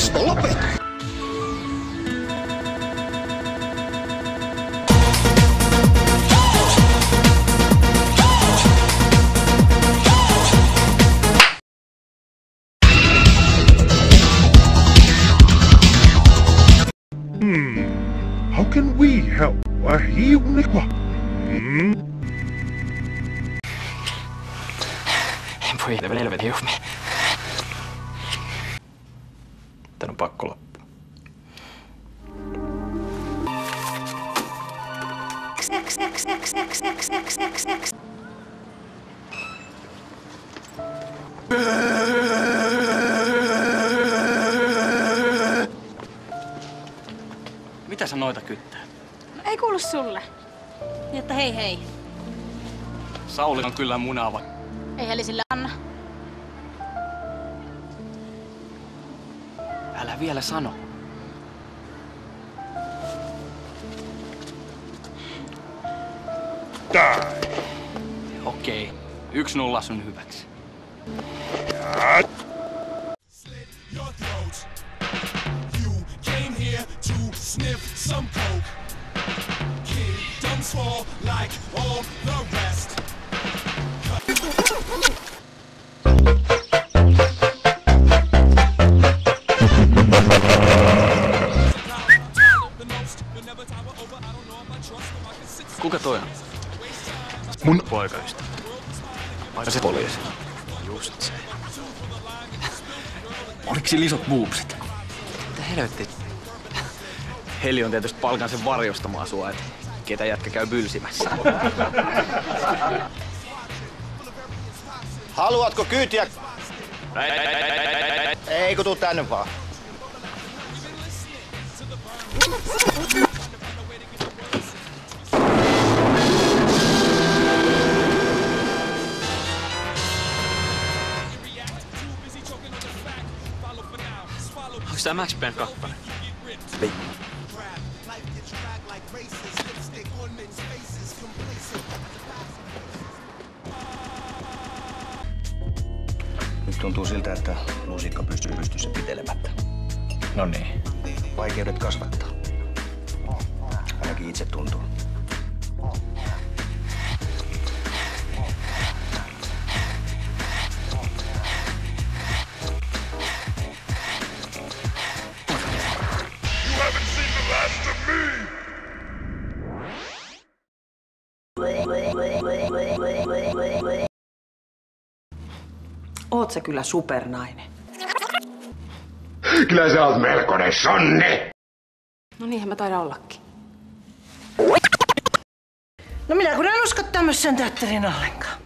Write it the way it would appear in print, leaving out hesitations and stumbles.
Risto, lopeta! How can we help? En voi helvetin juhmi. Tän on pakko loppua. Mitä sä noita kyttää? No, ei kuulu sulle. Niin että hei hei. Sauli on kyllä munava. Ei Heli sille anna. Älä vielä sano. Okei. 1-0 sun hyväksi. Kuka toi on? Mun Poikaystävä. Vai se poliisi? Just se. Oliko sillä isot boobsit? Mitä helvetti? Heli on tietysti palkan sen varjostamaan sua, et ketä jätkä käy bylsimässä. Haluatko kyytiä? Ei kun tuu tänne vaan. Onks tää Max Payne 2? Ei. Nyt tuntuu siltä, että lusikka pystyy pystyssä pitelemättä. No niin. Vaikeudet kasvattaa. Ainakin itse tuntuu. Oot sä kyllä supernainen. Kyllä sä oot melkoinen sonne! No niinhän mä taidan ollakin. No minä kun en usko tämmöisen teatterin ollenkaan.